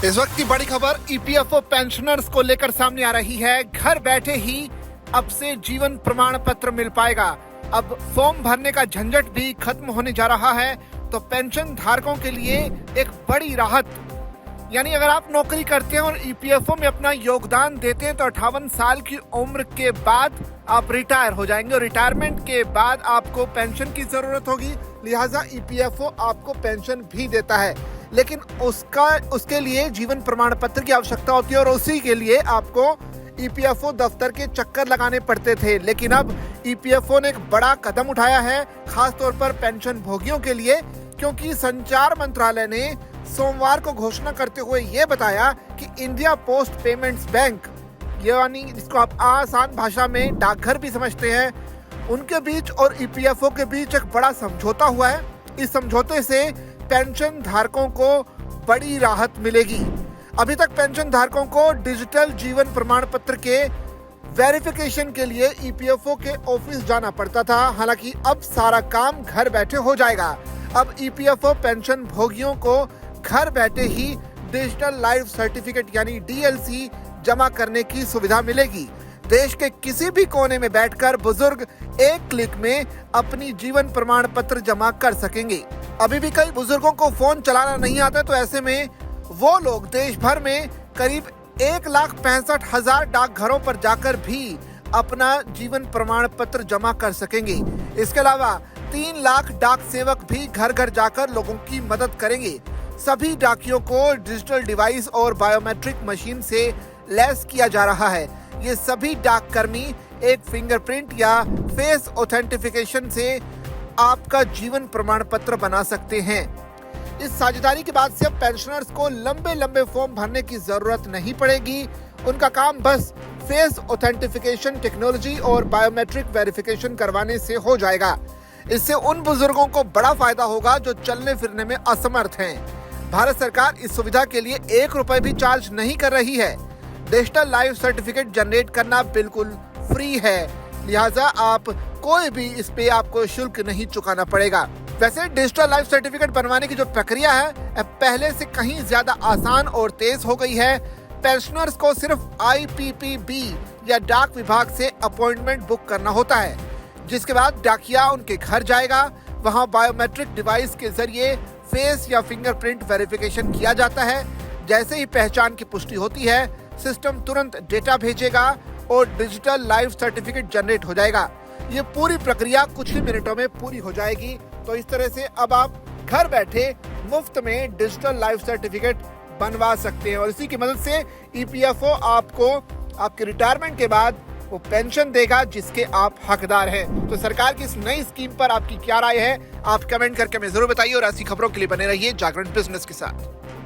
इस वक्त की बड़ी खबर ईपीएफओ पेंशनर्स को लेकर सामने आ रही है। घर बैठे ही अब से जीवन प्रमाण पत्र मिल पाएगा। अब फॉर्म भरने का झंझट भी खत्म होने जा रहा है, तो पेंशन धारकों के लिए एक बड़ी राहत। यानी अगर आप नौकरी करते हैं और ईपीएफओ में अपना योगदान देते हैं तो 58 साल की उम्र के बाद आप रिटायर हो जाएंगे और रिटायरमेंट के बाद आपको पेंशन की जरूरत होगी, लिहाजा ईपीएफओ आपको पेंशन भी देता है। लेकिन उसके लिए जीवन प्रमाण पत्र की आवश्यकता होती है और उसी के लिए आपको ईपीएफओ दफ्तर के चक्कर लगाने पड़ते थे। लेकिन अब ईपीएफओ ने एक बड़ा कदम उठाया है, खासतौर पर पेंशन भोगियों के लिए, क्योंकि संचार मंत्रालय ने सोमवार को घोषणा करते हुए ये बताया कि इंडिया पोस्ट पेमेंट्स बैंक, यानी जिसको आप आसान भाषा में डाकघर भी समझते हैं, उनके बीच और ईपीएफओ के बीच एक बड़ा समझौता हुआ है। इस समझौते से पेंशन धारकों को बड़ी राहत मिलेगी। अभी तक पेंशन धारकों को डिजिटल जीवन प्रमाण पत्र के वेरिफिकेशन के लिए ईपीएफओ के ऑफिस जाना पड़ता था। हालांकि अब सारा काम घर बैठे हो जाएगा। अब ईपीएफओ पेंशन भोगियों को घर बैठे ही डिजिटल लाइफ सर्टिफिकेट यानी डीएलसी जमा करने की सुविधा मिलेगी। देश के किसी भी कोने में बैठकर बुजुर्ग एक क्लिक में अपनी जीवन प्रमाण पत्र जमा कर सकेंगे। अभी भी कई बुजुर्गों को फोन चलाना नहीं आता, तो ऐसे में वो लोग देश भर में करीब 1,65,000 डाकघरों पर जाकर भी अपना जीवन प्रमाण पत्र जमा कर सकेंगे। इसके अलावा 3 लाख डाक सेवक भी घर घर जाकर लोगों की मदद करेंगे। सभी डाकियों को डिजिटल डिवाइस और बायोमेट्रिक मशीन से लैस किया जा रहा है। ये सभी डाक कर्मी एक फिंगरप्रिंट या फेस ऑथेंटिफिकेशन से आपका जीवन प्रमाण पत्र बना सकते हैं। इस साझेदारी के बाद से अब पेंशनर्स को लंबे लंबे फॉर्म भरने की जरूरत नहीं पड़ेगी। उनका काम बस फेस ऑथेंटिफिकेशन टेक्नोलॉजी और बायोमेट्रिक वेरिफिकेशन करवाने से हो जाएगा। इससे उन बुजुर्गों को बड़ा फायदा होगा जो चलने फिरने में असमर्थ हैं। भारत सरकार इस सुविधा के लिए 1 रुपए भी चार्ज नहीं कर रही है। डिजिटल लाइफ सर्टिफिकेट जनरेट करना बिल्कुल फ्री है, लिहाजा आप कोई भी इस पे आपको शुल्क नहीं चुकाना पड़ेगा। वैसे डिजिटल लाइफ सर्टिफिकेट बनवाने की जो प्रक्रिया है पहले से कहीं ज्यादा आसान और तेज हो गई है। पेंशनर्स को सिर्फ आईपीपीबी या डाक विभाग से अपॉइंटमेंट बुक करना होता है, जिसके बाद डाकिया उनके घर जाएगा। वहां बायोमेट्रिक डिवाइस के जरिए फेस या फिंगरप्रिंट वेरिफिकेशन किया जाता है। जैसे ही पहचान की पुष्टि होती है, सिस्टम तुरंत डेटा भेजेगा और डिजिटल लाइफ सर्टिफिकेट जनरेट हो जाएगा। ये पूरी प्रक्रिया कुछ ही मिनटों में पूरी हो जाएगी। तो इस तरह से अब आप घर बैठे मुफ्त में डिजिटल लाइफ सर्टिफिकेट बनवा सकते हैं और इसी की मदद से ईपीएफओ आपको आपके रिटायरमेंट के बाद वो पेंशन देगा जिसके आप हकदार हैं। तो सरकार की इस नई स्कीम पर आपकी क्या राय है, आप कमेंट करके हमें जरूर बताइए और ऐसी खबरों के लिए बने रहिए जागरण बिजनेस के साथ।